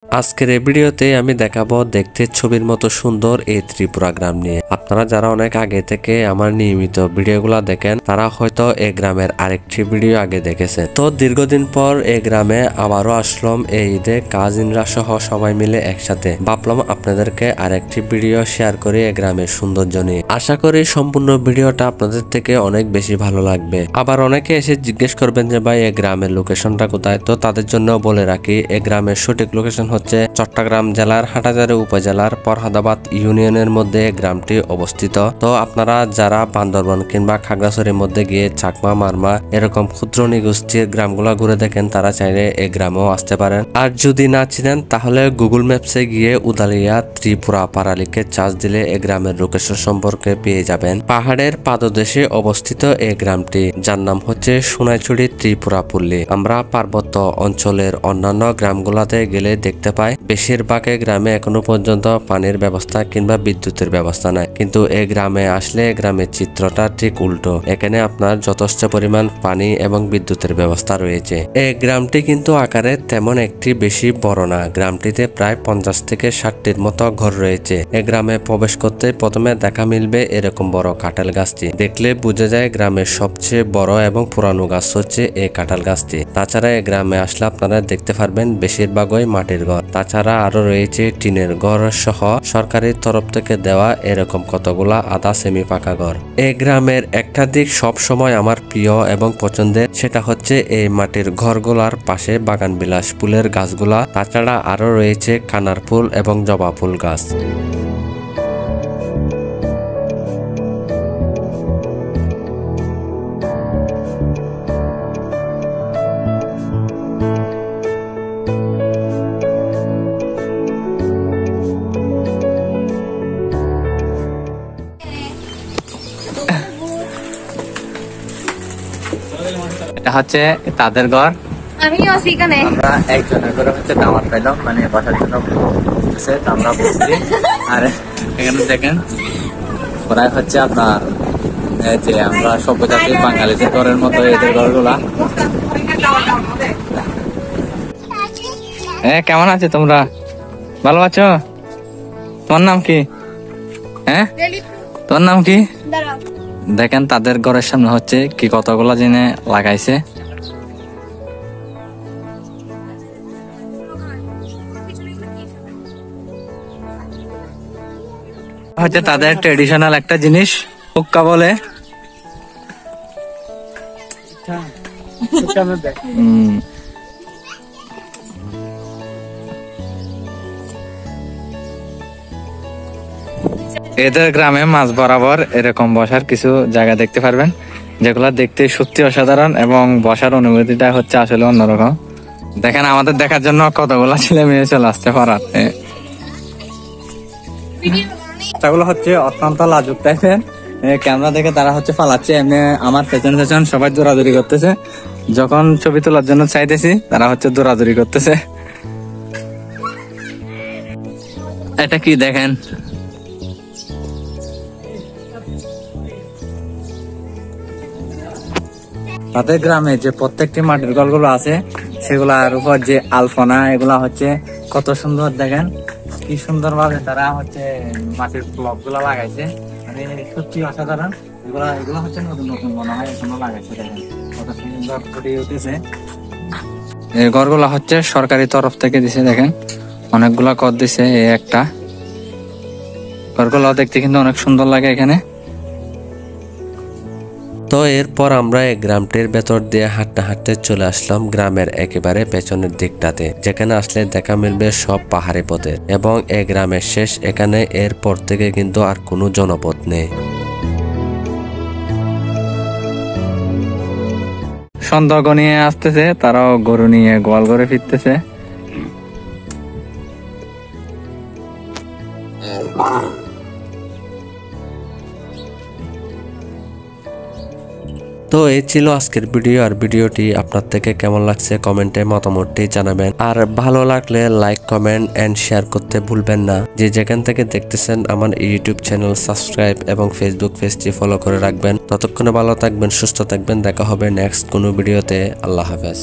আজকের এই ভিডিওতে আমি দেখাবো দেখতে ছবির মতো সুন্দর এই ত্রিপুরা গ্রাম নিয়ে। আপনারা যারা অনেক আগে থেকে আমার নিয়মিত ভিডিওগুলো দেখেন তারা হয়তো এই গ্রামের আরেকটি ভিডিও আগে দেখেছেন। তো দীর্ঘদিন পর এই গ্রামে আবারও আসলাম এই ঈদে কাজিনরা সহ সবাই মিলে একসাথে। ভাবলাম আপনাদেরকে আরেকটি ভিডিও শেয়ার করে এই গ্রামের সৌন্দর্য নিয়ে। আশা করি সম্পূর্ণ ভিডিওটা আপনাদের থেকে অনেক বেশি ভালো লাগবে। আবার অনেকে এসে জিজ্ঞেস করবেন যে ভাই এই গ্রামের লোকেশনটা কোথায়। তো তাদের জন্য বলে রাখি এই গ্রামের সঠিক লোকেশন হচ্ছে চট্টগ্রাম জেলার হাটাজারি উপজেলার ফরহাদাবাদ ইউনিয়নের মধ্যে গ্রামটি অবস্থিত। তো আপনারা যারা বান্দরবান কিংবা খাগড়াছড়ির মধ্যে গিয়ে চাকমা মারমা এরকম ক্ষুদ্র নিগোষ্ঠীর গ্রামগুলো ঘুরে দেখেন তারা চাইলে এই গ্রামেও আসতে পারেন। আর যদি না চিনেন তাহলে গুগল ম্যাপসে গিয়ে উদালিয়া ত্রিপুরা পাড়া লিখে চার্জ দিলে এই গ্রামের লোকেশন সম্পর্কে পেয়ে যাবেন। পাহাড়ের পাদদেশে অবস্থিত এই গ্রামটি, যার নাম হচ্ছে সোনাইছড়ি ত্রিপুরা পল্লী। আমরা পার্বত্য অঞ্চলের অন্যান্য গ্রামগুলোতে গেলে দেখতে পাই বেশিরভাগ গ্রামে এখনো পর্যন্ত পানির ব্যবস্থা কিংবা বিদ্যুতের ব্যবস্থা নাই, কিন্তু এই গ্রামে আসলে গ্রামের চিত্রটা ঠিক উল্টো। এখানে আপনার যথেষ্ট পরিমাণ পানি এবং বিদ্যুতের ব্যবস্থা রয়েছে। এই গ্রামটি কিন্তু আকারে তেমন একটি বেশি বড় না। গ্রামটিতে প্রায় 50 থেকে 60টির মতো ঘর রয়েছে। এই গ্রামে প্রবেশ করতে প্রথমে দেখা মিলবে এরকম বড় কাঁঠাল গাছটি। দেখলে বোঝা যায় গ্রামের সবচেয়ে বড় এবং পুরানো গাছ হচ্ছে এই কাঁঠাল গাছটি। তাছাড়া এই গ্রামে আসলে আপনারা দেখতে পারবেন বেশিরভাগই মাটির ঘর। তাছাড়া আরো রয়েছে টিনের ঘর সহ সরকারের তরফ থেকে দেওয়া এরকম কতগুলা আধা সেমি পাকা ঘর। এই গ্রামের একটা দিক সব সময় আমার প্রিয় এবং পছন্দের, সেটা হচ্ছে এই মাটির ঘরগুলার পাশে বাগান বিলাস ফুলের গাছগুলা। তাছাড়া আরো রয়েছে কানার ফুল এবং জবা ফুল গাছ। এটা হচ্ছে তাদের ঘর। আমিও আছি এখানে। আমরা একজনের করে হচ্ছে দাওয়াত পাইলাম, মানে বসার জন্য আমরা বসছি। আর এখানে দেখেন ওরা হচ্ছে আপনার যে আমরা সভ্যজাতির বাঙালিদের ঘরের মতো এদের ঘরগুলা। কেমন আছে তোমরা? ভালো আছো? তোমার নাম কি? হ্যাঁ, তোমার নাম কি? দেখেন তাদের ঘরের সামনে হচ্ছে কি কতগুলা জিনে লাগাইছে। হচ্ছে তাদের ট্রেডিশনাল একটা জিনিস হুক্কা বলে। এদের গ্রামে মাঝ বরাবর এরকম বসার কিছু জায়গা দেখতে পারবেন, যেগুলা দেখতে সত্যি অসাধারণ এবং বসার অনুভূতিটা হচ্ছে আসলে অন্যরকম। দেখেন আমাদের দেখার জন্য কতগুলা ছেলে মেয়ে চলে আসতে পারার। বাচ্চাগুলো হচ্ছে অত্যন্ত লাজুক টাইপের। ক্যামেরা দেখে তারা হচ্ছে পালাচ্ছে, এমনি আমার পেছন পেছন সবাই দৌড়াদৌড়ি করতেছে। যখন ছবি তোলার জন্য চাইতেছি তারা হচ্ছে দৌড়াদৌড়ি করতেছে। এটা কি দেখেন, তাদের গ্রামে যে প্রত্যেকটি মাটির ঘরগুলো আছে সেগুলার উপর যে আলপনা এগুলা হচ্ছে কত সুন্দর। দেখেন কি সুন্দর ভাবে তারা হচ্ছে মাটির ব্লক গুলা লাগাইছে, মানে সত্যি অসাধারণ। এগুলো হচ্ছে নতুন নতুন মনে হয় এখনো লাগাইছে। দেখেন কত সুন্দর ফুটে উঠেছে। এই ঘরগুলা হচ্ছে সরকারি তরফ থেকে দিছে। দেখেন অনেকগুলা কর দিছে। এই একটা ঘরগুলা দেখতে কিন্তু অনেক সুন্দর লাগে এখানে। তো এরপর আমরা এই গ্রামটির ভেতর দিয়ে হাঁটতে হাঁটতে চলে আসলাম গ্রামের একেবারে পেছনের দিকটাতে, যেখানে আসলে দেখা মিলবে সব পাহাড়ি পথে এবং এই গ্রামের শেষ এখানে। এরপর থেকে কিন্তু আর কোনো জনপথ নেই। সন্দেহ নিয়ে আসতেছে, তারাও গরু নিয়ে গোয়াল ঘরে ফিরতেছে। তো এই ছিল আজকের ভিডিও। আর ভিডিওটি আপনার থেকে কেমন লাগছে কমেন্টে মতামতটি জানাবেন। আর ভালো লাগলে লাইক কমেন্ট এন্ড শেয়ার করতে ভুলবেন না। যে যেখান থেকে দেখতেছেন আমার ইউটিউব চ্যানেল সাবস্ক্রাইব এবং ফেসবুক পেজটি ফলো করে রাখবেন। ততক্ষণে ভালো থাকবেন, সুস্থ থাকবেন। দেখা হবে নেক্সট কোনো ভিডিওতে। আল্লাহ হাফেজ।